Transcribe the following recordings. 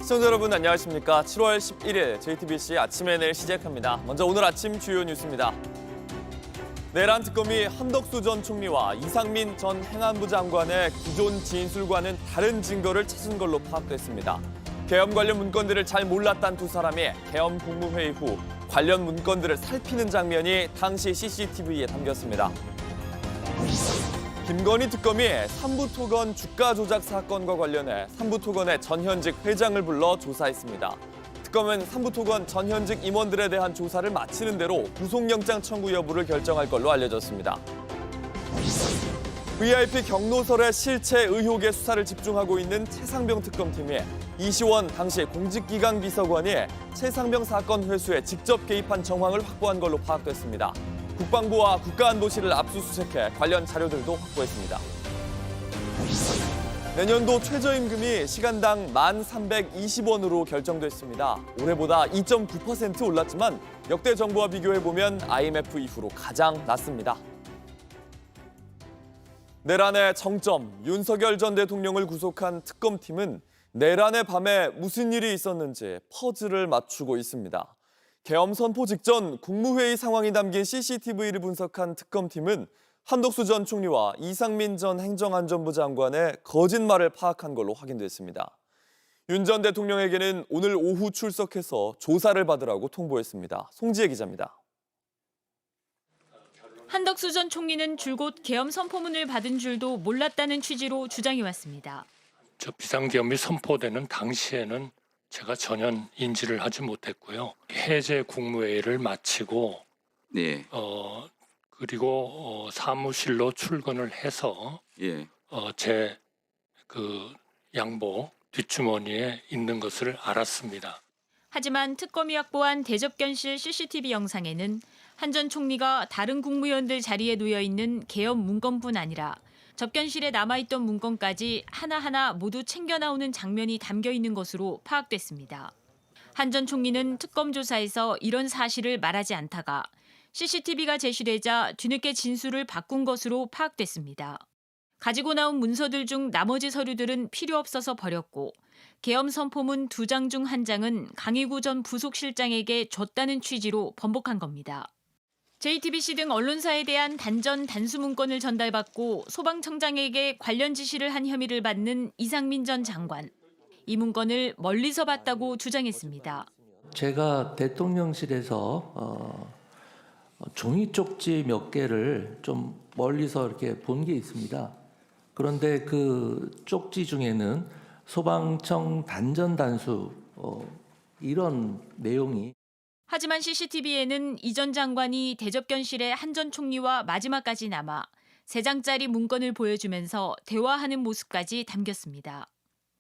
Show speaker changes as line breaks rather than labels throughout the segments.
시청자 여러분 안녕하십니까. 7월 11일 JTBC 아침의 늘 시작합니다. 먼저 오늘 아침 주요 뉴스입니다. 내란 특검이 한덕수 전 총리와 이상민 전 행안부 장관의 기존 진술과는 다른 증거를 찾은 걸로 파악됐습니다. 계엄 관련 문건들을 잘 몰랐다는 두 사람이 계엄 국무회의 후 관련 문건들을 살피는 장면이 당시 CCTV에 담겼습니다. 김건희 특검이 삼부토건 주가 조작 사건과 관련해 삼부토건의 전현직 회장을 불러 조사했습니다. 특검은 삼부토건 전현직 임원들에 대한 조사를 마치는 대로 구속영장 청구 여부를 결정할 걸로 알려졌습니다. VIP 경로설의 실체 의혹에 수사를 집중하고 있는 최상병 특검팀이 이시원 당시 공직기강 비서관이 최상병 사건 회수에 직접 개입한 정황을 확보한 걸로 파악됐습니다. 국방부와 국가안보실을 압수수색해 관련 자료들도 확보했습니다. 내년도 최저임금이 시간당 1,320원으로 결정됐습니다. 올해보다 2.9% 올랐지만 역대 정부와 비교해보면 IMF 이후로 가장 낮습니다. 내란의 정점, 윤석열 전 대통령을 구속한 특검팀은 내란의 밤에 무슨 일이 있었는지 퍼즐을 맞추고 있습니다. 계엄 선포 직전 국무회의 상황이 담긴 CCTV를 분석한 특검팀은 한덕수 전 총리와 이상민 전 행정안전부 장관의 거짓말을 파악한 걸로 확인됐습니다. 윤 전 대통령에게는 오늘 오후 출석해서 조사를 받으라고 통보했습니다. 송지혜 기자입니다.
한덕수 전 총리는 줄곧 계엄 선포문을 받은 줄도 몰랐다는 취지로 주장해왔습니다.
저 비상계엄이 선포되는 당시에는 제가 전혀 인지를 하지 못했고요. 해제 국무회의를 마치고
네.
그리고 사무실로 출근을 해서
예.
제 양복 뒷주머니에 있는 것을 알았습니다.
하지만 특검이 확보한 대접견실 CCTV 영상에는 한 전 총리가 다른 국무위원들 자리에 놓여 있는 계엄 문건뿐 아니라 접견실에 남아있던 문건까지 하나하나 모두 챙겨 나오는 장면이 담겨 있는 것으로 파악됐습니다. 한 전 총리는 특검 조사에서 이런 사실을 말하지 않다가 CCTV가 제시되자 뒤늦게 진술을 바꾼 것으로 파악됐습니다. 가지고 나온 문서들 중 나머지 서류들은 필요 없어서 버렸고 계엄 선포문 2장 중 1장은 강희구 전 부속실장에게 줬다는 취지로 번복한 겁니다. JTBC 등 언론사에 대한 단전 단수 문건을 전달받고 소방청장에게 관련 지시를 한 혐의를 받는 이상민 전 장관. 이 문건을 멀리서 봤다고 주장했습니다.
제가 대통령실에서 종이 쪽지 몇 개를 좀 멀리서 이렇게 본 게 있습니다. 그런데 그 쪽지 중에는 소방청 단전 단수 이런 내용이.
하지만 CCTV에는 이 전 장관이 대접견실에 한 전 총리와 마지막까지 남아 3장짜리 문건을 보여주면서 대화하는 모습까지 담겼습니다.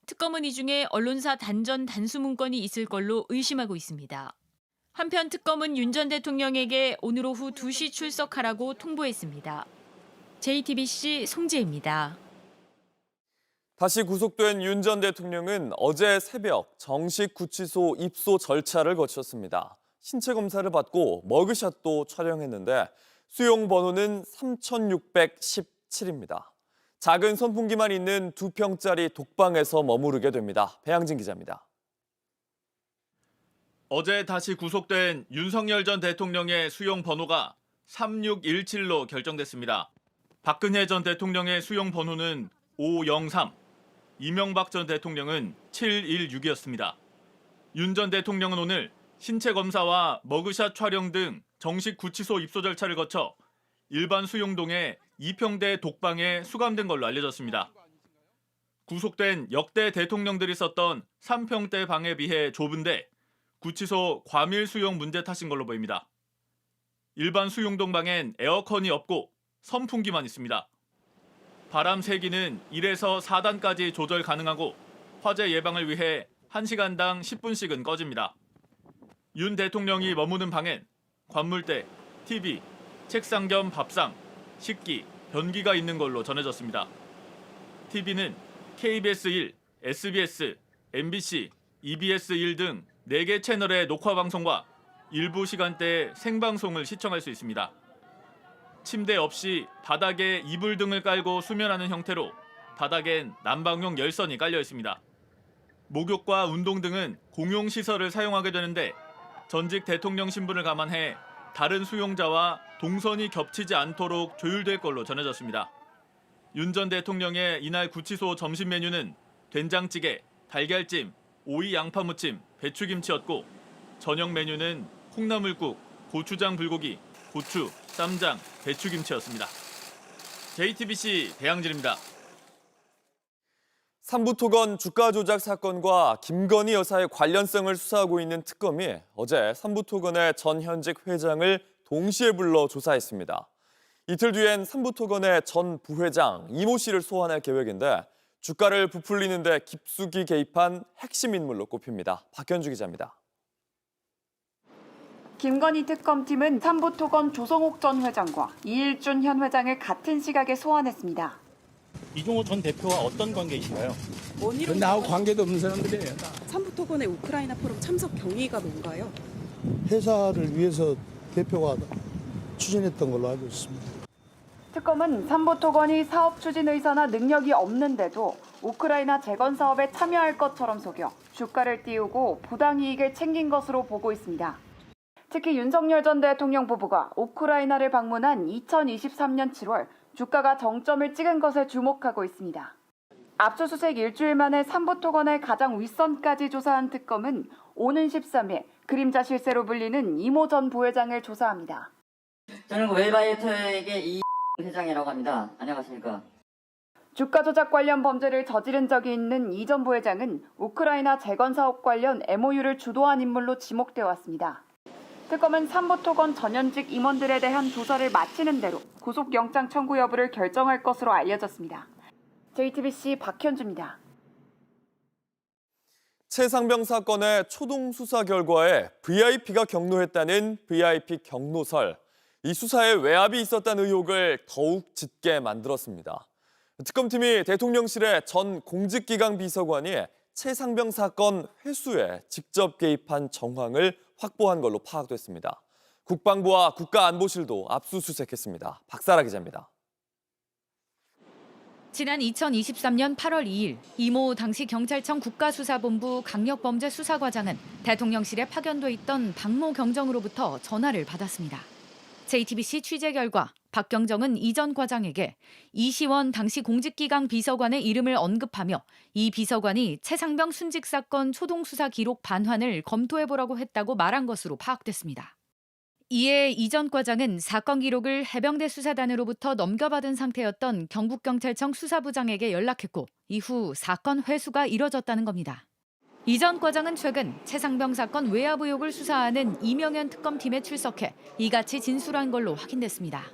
특검은 이 중에 언론사 단전 단수 문건이 있을 걸로 의심하고 있습니다. 한편 특검은 윤 전 대통령에게 오늘 오후 2시 출석하라고 통보했습니다. JTBC 송지혜입니다.
다시 구속된 윤 전 대통령은 어제 새벽 정식 구치소 입소 절차를 거쳤습니다. 신체 검사를 받고 머그샷도 촬영했는데 수용 번호는 3617입니다. 작은 선풍기만 있는 2평짜리 독방에서 머무르게 됩니다. 배양진 기자입니다.
어제 다시 구속된 윤석열 전 대통령의 수용 번호가 3617로 결정됐습니다. 박근혜 전 대통령의 수용 번호는 503, 이명박 전 대통령은 716이었습니다. 윤 전 대통령은 오늘 신체 검사와 머그샷 촬영 등 정식 구치소 입소 절차를 거쳐 일반 수용동의 2평대 독방에 수감된 걸로 알려졌습니다. 구속된 역대 대통령들이 썼던 3평대 방에 비해 좁은데 구치소 과밀 수용 문제 탓인 걸로 보입니다. 일반 수용동 방엔 에어컨이 없고 선풍기만 있습니다. 바람 세기는 1에서 4단까지 조절 가능하고 화재 예방을 위해 1시간당 10분씩은 꺼집니다. 윤 대통령이 머무는 방엔 관물대, TV, 책상 겸 밥상, 식기, 변기가 있는 걸로 전해졌습니다. TV는 KBS 1, SBS, MBC, EBS 1 등 4개 채널의 녹화 방송과 일부 시간대에 생방송을 시청할 수 있습니다. 침대 없이 바닥에 이불 등을 깔고 수면하는 형태로 바닥엔 난방용 열선이 깔려 있습니다. 목욕과 운동 등은 공용 시설을 사용하게 되는데 전직 대통령 신분을 감안해 다른 수용자와 동선이 겹치지 않도록 조율될 걸로 전해졌습니다. 윤 전 대통령의 이날 구치소 점심 메뉴는 된장찌개, 달걀찜, 오이 양파무침, 배추김치였고 저녁 메뉴는 콩나물국, 고추장 불고기, 고추, 쌈장, 배추김치였습니다. JTBC 배양진입니다.
삼부토건 주가 조작 사건과 김건희 여사의 관련성을 수사하고 있는 특검이 어제 삼부토건의 전 현직 회장을 동시에 불러 조사했습니다. 이틀 뒤엔 삼부토건의 전 부회장 이모 씨를 소환할 계획인데 주가를 부풀리는 데 깊숙이 개입한 핵심 인물로 꼽힙니다. 박현주 기자입니다.
김건희 특검팀은 삼부토건 조성옥 전 회장과 이일준 현 회장을 같은 시각에 소환했습니다.
이종호 전 대표와 어떤 관계이신가요?
나하고 관계도 없는 사람들이에요.
삼부토건의 우크라이나 포럼 참석 경위가 뭔가요?
회사를 위해서 대표가 추진했던 걸로 알고 있습니다.
특검은 삼부토건이 사업 추진 의사나 능력이 없는데도 우크라이나 재건 사업에 참여할 것처럼 속여 주가를 띄우고 부당이익을 챙긴 것으로 보고 있습니다. 특히 윤석열 전 대통령 부부가 우크라이나를 방문한 2023년 7월 주가가 정점을 찍은 것에 주목하고 있습니다. 압수수색 일주일 만에 삼부토건의 가장 윗선까지 조사한 특검은 오는 13일 그림자 실세로 불리는 이모 전 부회장을 조사합니다.
저는 웰바이오텍의 이 회장이라고 합니다. 안녕하십니까.
주가 조작 관련 범죄를 저지른 적이 있는 이 전 부회장은 우크라이나 재건 사업 관련 MOU를 주도한 인물로 지목되어 왔습니다. 특검은 삼부토건 전현직 임원들에 대한 조사를 마치는 대로 구속영장 청구 여부를 결정할 것으로 알려졌습니다. JTBC 박현주입니다.
최상병 사건의 초동 수사 결과에 VIP가 경로했다는 VIP 경로설. 이 수사에 외압이 있었다는 의혹을 더욱 짙게 만들었습니다. 특검팀이 대통령실의 전 공직기강 비서관이 최상병 사건 회수에 직접 개입한 정황을 확보한 걸로 파악됐습니다. 국방부와 국가안보실도 압수수색했습니다. 박사라 기자입니다.
지난 2023년 8월 2일 이모 당시 경찰청 국가수사본부 강력범죄수사과장은 대통령실에 파견돼 있던 박모 경정으로부터 전화를 받았습니다. JTBC 취재 결과 박 경정은 이 전 과장에게 이시원 당시 공직기강 비서관의 이름을 언급하며 이 비서관이 최상병 순직 사건 초동수사 기록 반환을 검토해보라고 했다고 말한 것으로 파악됐습니다. 이에 이 전 과장은 사건 기록을 해병대 수사단으로부터 넘겨받은 상태였던 경북경찰청 수사부장에게 연락했고 이후 사건 회수가 이뤄졌다는 겁니다. 이 전 과장은 최근 최상병 사건 외압 의혹을 수사하는 이명현 특검팀에 출석해 이같이 진술한 걸로 확인됐습니다.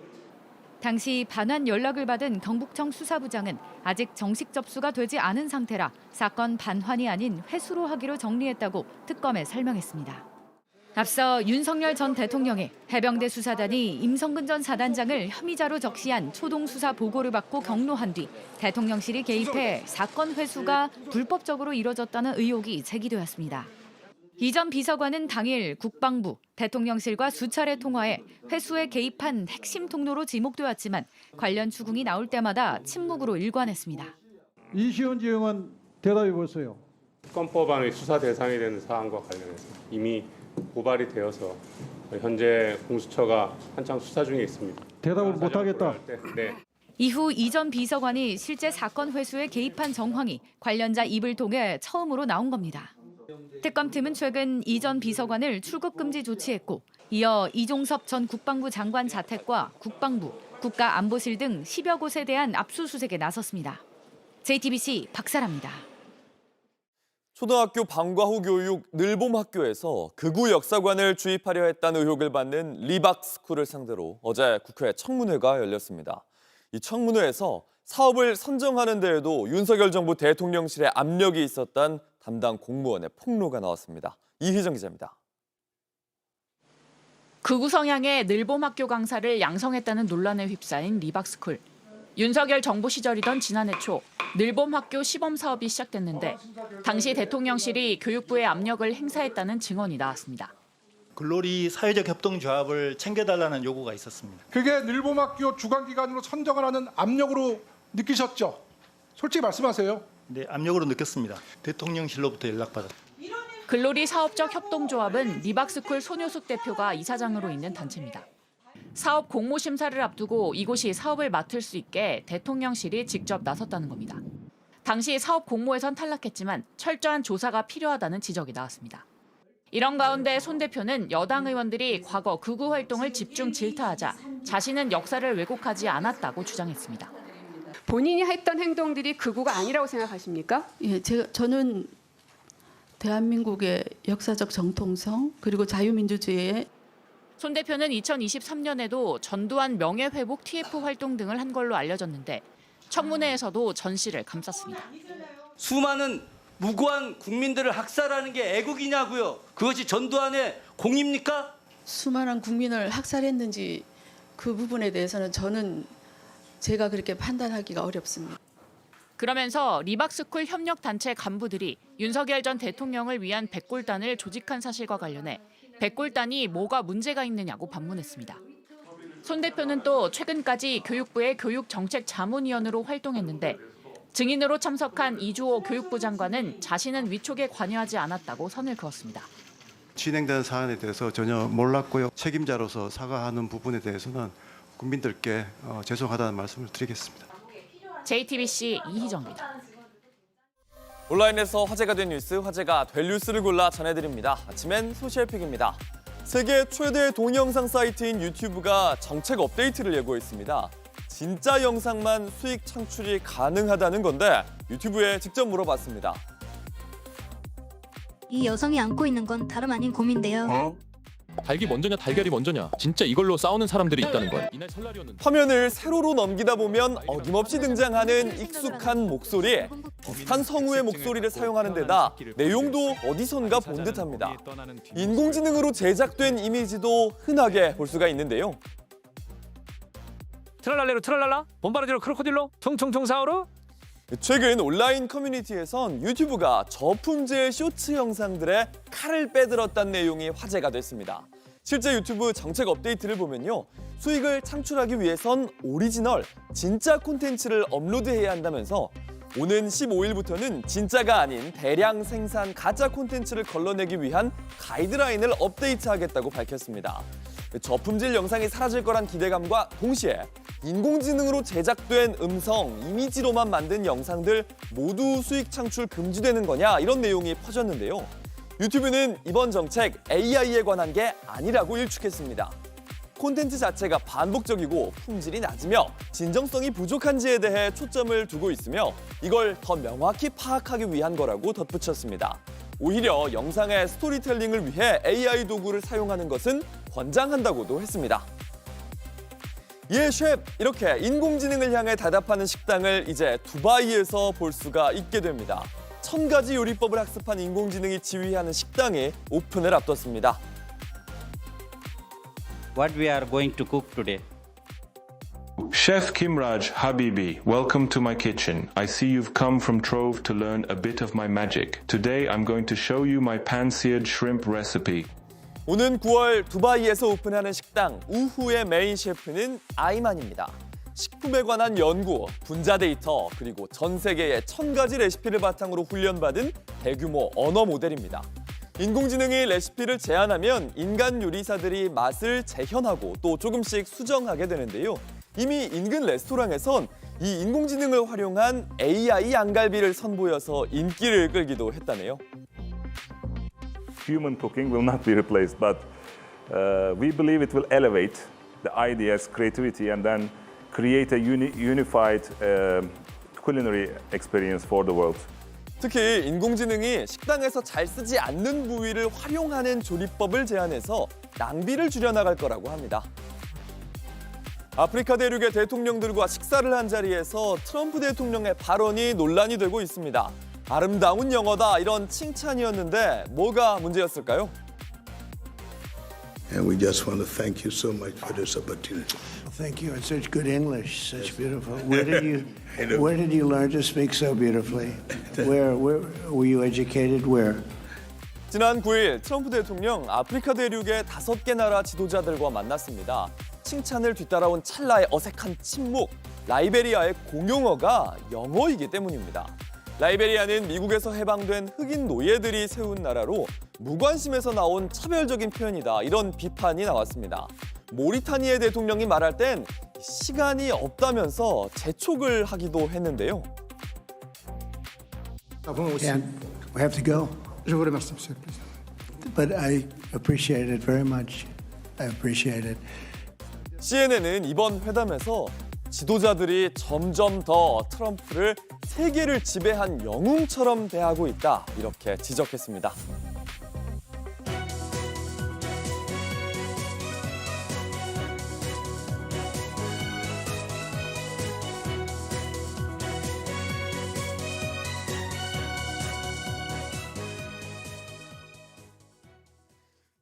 당시 반환 연락을 받은 경북청 수사부장은 아직 정식 접수가 되지 않은 상태라 사건 반환이 아닌 회수로 하기로 정리했다고 특검에 설명했습니다. 앞서 윤석열 전 대통령이 해병대 수사단이 임성근 전 사단장을 혐의자로 적시한 초동수사 보고를 받고 경로한 뒤 대통령실이 개입해 사건 회수가 불법적으로 이뤄졌다는 의혹이 제기되었습니다. 이 전 비서관은 당일 국방부, 대통령실과 수차례 통화해 회수에 개입한 핵심 통로로 지목되었지만 관련 추궁이 나올 때마다 침묵으로 일관했습니다.
이시원 지형은 대답해 보세요.
특검법안의 수사 대상이 되는 사안과 관련해서 이미 고발이 되어서 현재 공수처가 한창 수사 중에 있습니다.
대답을 못하겠다.
네.
이후 이 전 비서관이 실제 사건 회수에 개입한 정황이 관련자 입을 통해 처음으로 나온 겁니다. 특검팀은 최근 이 전 비서관을 출국 금지 조치했고 이어 이종섭 전 국방부 장관 자택과 국방부, 국가안보실 등 10여 곳에 대한 압수수색에 나섰습니다. JTBC 박사라입니다.
초등학교 방과 후 교육 늘봄학교에서 극우 역사관을 주입하려 했다는 의혹을 받는 리박스쿨을 상대로 어제 국회 청문회가 열렸습니다. 이 청문회에서 사업을 선정하는 데에도 윤석열 정부 대통령실의 압력이 있었던 담당 공무원의 폭로가 나왔습니다. 이희정 기자입니다.
극우 성향의 늘봄학교 강사를 양성했다는 논란에 휩싸인 리박스쿨. 윤석열 정부 시절이던 지난해 초 늘봄학교 시범 사업이 시작됐는데 당시 대통령실이 교육부에 압력을 행사했다는 증언이 나왔습니다.
글로리 사회적 협동조합을 챙겨달라는 요구가 있었습니다.
그게 늘봄학교 주관기관으로 선정을 하는 압력으로 느끼셨죠? 솔직히 말씀하세요.
압력으로 느꼈습니다. 대통령실로부터 연락받았습니다.
글로리 사업적 협동조합은 리박스쿨 손효숙 대표가 이사장으로 있는 단체입니다. 사업 공모 심사를 앞두고 이곳이 사업을 맡을 수 있게 대통령실이 직접 나섰다는 겁니다. 당시 사업 공모에선 탈락했지만 철저한 조사가 필요하다는 지적이 나왔습니다. 이런 가운데 손 대표는 여당 의원들이 과거 극우 활동을 집중 질타하자 자신은 역사를 왜곡하지 않았다고 주장했습니다.
본인이 했던 행동들이 극우가 아니라고 생각하십니까?
예, 저는 대한민국의 역사적 정통성 그리고 자유민주주의의
손 대표는 2023년에도 전두환 명예회복 TF 활동 등을 한 걸로 알려졌는데 청문회에서도 전 씨를 감쌌습니다.
수많은 무고한 국민들을 학살하는 게 애국이냐고요. 그것이 전두환의 공입니까?
수많은 국민을 학살했는지 그 부분에 대해서는 제가 그렇게 판단하기가 어렵습니다.
그러면서 리박스쿨 협력단체 간부들이 윤석열 전 대통령을 위한 백골단을 조직한 사실과 관련해 백골단이 뭐가 문제가 있느냐고 반문했습니다. 손 대표는 또 최근까지 교육부의 교육정책자문위원으로 활동했는데 증인으로 참석한 이주호 교육부 장관은 자신은 위촉에 관여하지 않았다고 선을 그었습니다.
진행된 사안에 대해서 전혀 몰랐고요. 책임자로서 사과하는 부분에 대해서는 국민들께 죄송하다는 말씀을 드리겠습니다.
JTBC 이희정입니다.
온라인에서 화제가 된 뉴스, 화제가 될 뉴스를 골라 전해드립니다. 아침엔 소셜픽입니다. 세계 최대 동영상 사이트인 유튜브가 정책 업데이트를 예고했습니다. 진짜 영상만 수익 창출이 가능하다는 건데 유튜브에 직접 물어봤습니다.
이 여성이 안고 있는 건 다름 아닌 곰인데요.
닭이 먼저냐 달걀이 먼저냐 진짜 이걸로 싸우는 사람들이 있다는 거야. 이날 설날이었는데.
화면을 세로로 넘기다 보면 어김없이 등장하는 익숙한 목소리, 비슷한 성우의 목소리를 사용하는 데다 내용도 어디선가 본 듯합니다. 인공지능으로 제작된 이미지도 흔하게 볼 수가 있는데요.
트랄랄레로 트랄랄라, 봄바라지로 크로코딜로, 총총총 사오로.
최근 온라인 커뮤니티에선 유튜브가 저품질 쇼츠 영상들에 칼을 빼들었다는 내용이 화제가 됐습니다. 실제 유튜브 정책 업데이트를 보면요. 수익을 창출하기 위해선 오리지널, 진짜 콘텐츠를 업로드해야 한다면서 오는 15일부터는 진짜가 아닌 대량 생산 가짜 콘텐츠를 걸러내기 위한 가이드라인을 업데이트하겠다고 밝혔습니다. 저품질 영상이 사라질 거란 기대감과 동시에 인공지능으로 제작된 음성, 이미지로만 만든 영상들 모두 수익 창출 금지되는 거냐 이런 내용이 퍼졌는데요. 유튜브는 이번 정책 AI에 관한 게 아니라고 일축했습니다. 콘텐츠 자체가 반복적이고 품질이 낮으며 진정성이 부족한지에 대해 초점을 두고 있으며 이걸 더 명확히 파악하기 위한 거라고 덧붙였습니다. 오히려 영상의 스토리텔링을 위해 AI 도구를 사용하는 것은 권장한다고도 했습니다. 예, 셰프! 이렇게 인공지능을 향해 대답하는 식당을 이제 두바이에서 볼 수가 있게 됩니다. 1000가지 요리법을 학습한 인공지능이 지휘하는 식당이 오픈을 앞뒀습니다.
What we are going to cook today?
Chef Kimraj Habibi, welcome to my kitchen. I see you've come from Trove to learn a bit of my magic. Today I'm going to show you my pan-seared shrimp recipe.
오는 9월 두바이에서 오픈하는 식당 우후의 메인 셰프는 아이만입니다. 식품에 관한 연구, 분자 데이터, 그리고 전 세계의 1000가지 레시피를 바탕으로 훈련받은 대규모 언어 모델입니다. 인공지능이 레시피를 제안하면 인간 요리사들이 맛을 재현하고 또 조금씩 수정하게 되는데요. 이미 인근 레스토랑에선 이 인공지능을 활용한 AI 양갈비를 선보여서 인기를 끌기도 했다네요.
Human cooking will not be replaced, but we believe it will elevate the ideas, creativity, and then create a unified culinary experience for the world.
특히 인공지능이 식당에서 잘 쓰지 않는 부위를 활용하는 조리법을 제안해서 낭비를 줄여나갈 거라고 합니다. 아프리카 대륙의 대통령들과 식사를 한 자리에서 트럼프 대통령의 발언이 논란이 되고 있습니다. 아름다운 영어다 이런 칭찬이었는데 뭐가 문제였을까요?
And we just want to thank you so much for this opportunity.
Thank you. It's such good English, such beautiful. Where did you learn to speak so beautifully? Where were you educated? Where?
지난 9일 트럼프 대통령 아프리카 대륙의 5개 나라 지도자들과 만났습니다. 칭찬을 뒤따라온 찰나의 어색한 침묵. 라이베리아의 공용어가 영어이기 때문입니다. 라이베리아는 미국에서 해방된 흑인 노예들이 세운 나라로 무관심에서 나온 차별적인 표현이다. 이런 비판이 나왔습니다. 모리타니아 대통령이 말할 땐 시간이 없다면서 재촉을 하기도 했는데요.
And we have to go.
Je vous remercie, Monsieur le Président.
But I appreciate it very much. I appreciate it.
CNN은 이번 회담에서 지도자들이 점점 더 트럼프를 세계를 지배한 영웅처럼 대하고 있다. 이렇게 지적했습니다.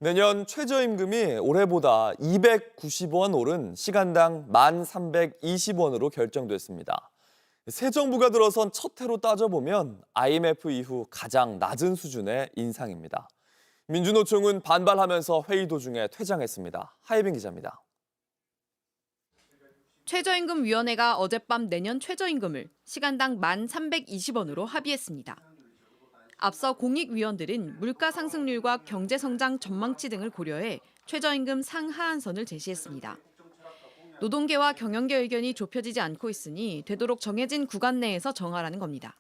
내년 최저임금이 올해보다 290원 오른 시간당 1,320원으로 결정됐습니다. 새 정부가 들어선 첫 해로 따져보면 IMF 이후 가장 낮은 수준의 인상입니다. 민주노총은 반발하면서 회의 도중에 퇴장했습니다. 하예빈 기자입니다.
최저임금위원회가 어젯밤 내년 최저임금을 시간당 1,320원으로 합의했습니다. 앞서 공익위원들은 물가 상승률과 경제 성장 전망치 등을 고려해 최저임금 상하한선을 제시했습니다. 노동계와 경영계 의견이 좁혀지지 않고 있으니 되도록 정해진 구간 내에서 정하라는 겁니다.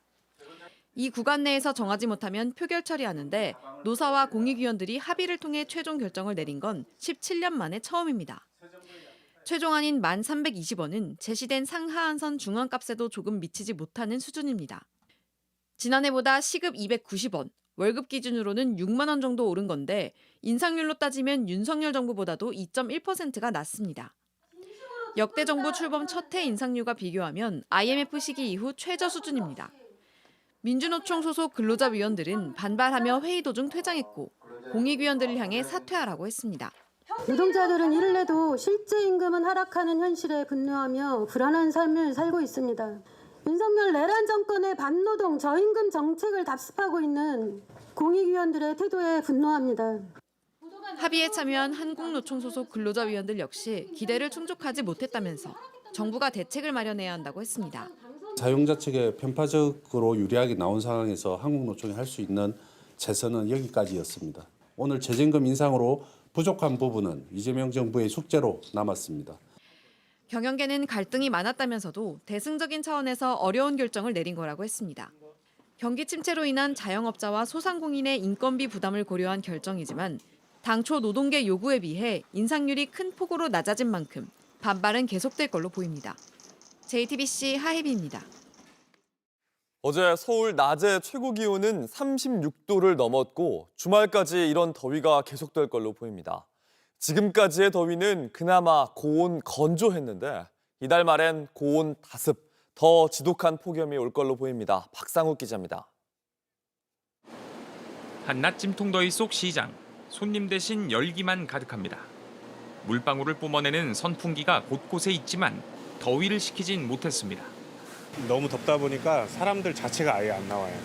이 구간 내에서 정하지 못하면 표결 처리하는데 노사와 공익위원들이 합의를 통해 최종 결정을 내린 건 17년 만에 처음입니다. 최종안인 1,320원은 제시된 상하한선 중앙값에도 조금 미치지 못하는 수준입니다. 지난해보다 시급 290원, 월급 기준으로는 6만 원 정도 오른 건데 인상률로 따지면 윤석열 정부보다도 2.1%가 낮습니다. 역대 정부 출범 첫 해 인상률과 비교하면 IMF 시기 이후 최저 수준입니다. 민주노총 소속 근로자위원들은 반발하며 회의 도중 퇴장했고 공익위원들을 향해 사퇴하라고 했습니다.
노동자들은 이를 내도 실제 임금은 하락하는 현실에 분노하며 불안한 삶을 살고 있습니다. 윤석열 내란 정권의 반노동 저임금 정책을 답습하고 있는 공익위원들의 태도에 분노합니다.
합의에 참여한 한국노총 소속 근로자위원들 역시 기대를 충족하지 못했다면서 정부가 대책을 마련해야 한다고 했습니다.
사용자 측에 편파적으로 유리하게 나온 상황에서 한국노총이 할 수 있는 최선은 여기까지였습니다. 오늘 최저임금 인상으로 부족한 부분은 이재명 정부의 숙제로 남았습니다.
경영계는 갈등이 많았다면서도 대승적인 차원에서 어려운 결정을 내린 거라고 했습니다. 경기 침체로 인한 자영업자와 소상공인의 인건비 부담을 고려한 결정이지만 당초 노동계 요구에 비해 인상률이 큰 폭으로 낮아진 만큼 반발은 계속될 걸로 보입니다. JTBC 하혜비입니다.
어제 서울 낮의 최고 기온은 36도를 넘었고 주말까지 이런 더위가 계속될 걸로 보입니다. 지금까지의 더위는 그나마 고온 건조했는데 이달 말엔 고온 다습, 더 지독한 폭염이 올 걸로 보입니다. 박상욱 기자입니다.
한낮 찜통더위 속 시장, 손님 대신 열기만 가득합니다. 물방울을 뿜어내는 선풍기가 곳곳에 있지만 더위를 식히진 못했습니다.
너무 덥다 보니까 사람들 자체가 아예 안 나와요.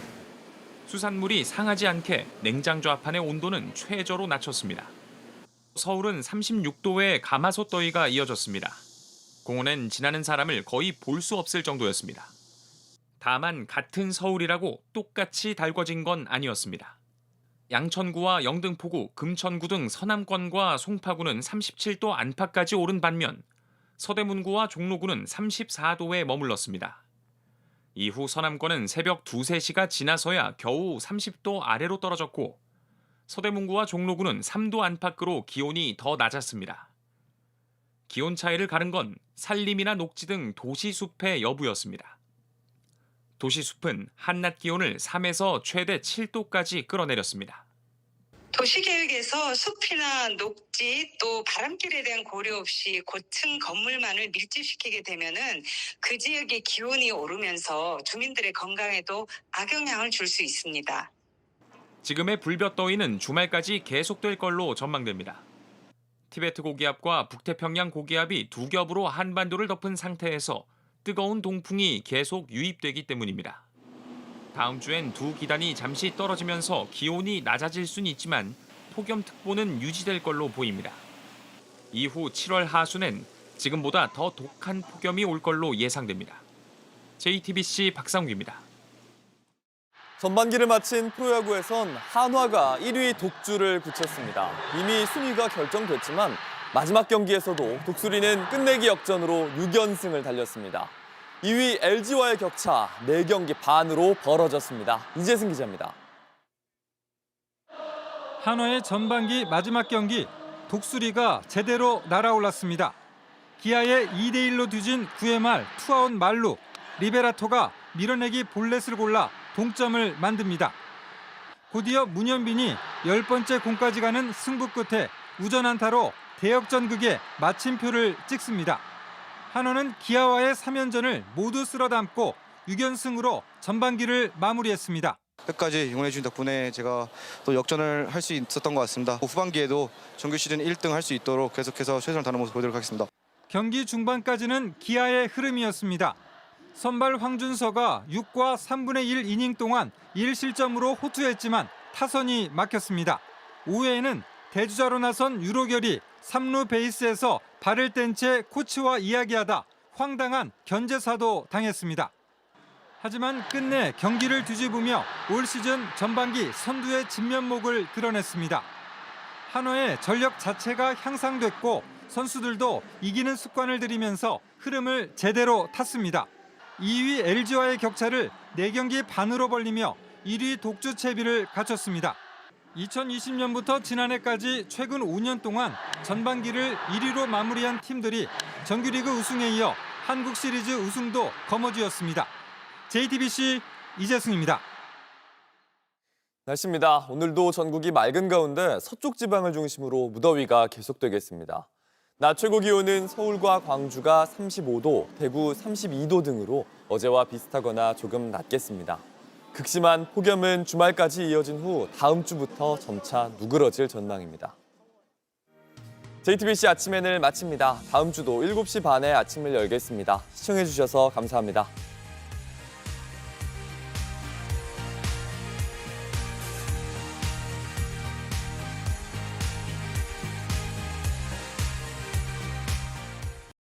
수산물이 상하지 않게 냉장 좌판의 온도는 최저로 낮췄습니다. 서울은 36도의 가마솥 더위가 이어졌습니다. 공원엔 지나는 사람을 거의 볼 수 없을 정도였습니다. 다만 같은 서울이라고 똑같이 달궈진 건 아니었습니다. 양천구와 영등포구, 금천구 등 서남권과 송파구는 37도 안팎까지 오른 반면 서대문구와 종로구는 34도에 머물렀습니다. 이후 서남권은 새벽 2, 3시가 지나서야 겨우 30도 아래로 떨어졌고 서대문구와 종로구는 3도 안팎으로 기온이 더 낮았습니다. 기온 차이를 가른 건 산림이나 녹지 등 도시숲의 여부였습니다. 도시숲은 한낮 기온을 3에서 최대 7도까지 끌어내렸습니다.
도시계획에서 숲이나 녹지 또 바람길에 대한 고려 없이 고층 건물만을 밀집시키게 되면은 그 지역의 기온이 오르면서 주민들의 건강에도 악영향을 줄 수 있습니다.
지금의 불볕더위는 주말까지 계속될 걸로 전망됩니다. 티베트 고기압과 북태평양 고기압이 두 겹으로 한반도를 덮은 상태에서 뜨거운 동풍이 계속 유입되기 때문입니다. 다음 주엔 두 기단이 잠시 떨어지면서 기온이 낮아질 수는 있지만 폭염특보는 유지될 걸로 보입니다. 이후 7월 하순엔 지금보다 더 독한 폭염이 올 걸로 예상됩니다. JTBC 박상욱입니다.
전반기를 마친 프로야구에선 한화가 1위 독주를 굳혔습니다. 이미 순위가 결정됐지만 마지막 경기에서도 독수리는 끝내기 역전으로 6연승을 달렸습니다. 2위 LG와의 격차 4경기 반으로 벌어졌습니다. 이재승 기자입니다.
한화의 전반기 마지막 경기 독수리가 제대로 날아올랐습니다. 기아에 2대1로 뒤진 9회 말 투아웃 말루 리베라토가 밀어내기 볼넷을 골라 동점을 만듭니다. 곧이어 문현빈이 10번째 공까지 가는 승부 끝에 우전 안타로 대역전극에 마침표를 찍습니다. 한화는 기아와의 3연전을 모두 쓸어담고 6연승으로 전반기를 마무리했습니다.
끝까지 응원해 주신 덕분에 제가 또 역전을 할 수 있었던 것 같습니다. 후반기에도 정규 시즌 1등 할 수 있도록 계속해서 최선을 다하는 모습 보여드리도록 하겠습니다.
경기 중반까지는 기아의 흐름이었습니다. 선발 황준서가 6과 3분의 1 이닝 동안 1실점으로 호투했지만 타선이 막혔습니다. 5회에는 대주자로 나선 유로결이 3루 베이스에서 발을 뗀 채 코치와 이야기하다 황당한 견제사도 당했습니다. 하지만 끝내 경기를 뒤집으며 올 시즌 전반기 선두의 진면목을 드러냈습니다. 한화의 전력 자체가 향상됐고 선수들도 이기는 습관을 들이면서 흐름을 제대로 탔습니다. 2위 LG와의 격차를 4경기 반으로 벌리며 1위 독주 채비를 갖췄습니다. 2020년부터 지난해까지 최근 5년 동안 전반기를 1위로 마무리한 팀들이 정규리그 우승에 이어 한국 시리즈 우승도 거머쥐었습니다. JTBC 이재승입니다.
날씨입니다. 오늘도 전국이 맑은 가운데 서쪽 지방을 중심으로 무더위가 계속되겠습니다. 낮 최고 기온은 서울과 광주가 35도, 대구 32도 등으로 어제와 비슷하거나 조금 낮겠습니다. 극심한 폭염은 주말까지 이어진 후 다음 주부터 점차 누그러질 전망입니다. JTBC 아침엔을 마칩니다. 다음 주도 7시 반에 아침을 열겠습니다. 시청해주셔서 감사합니다.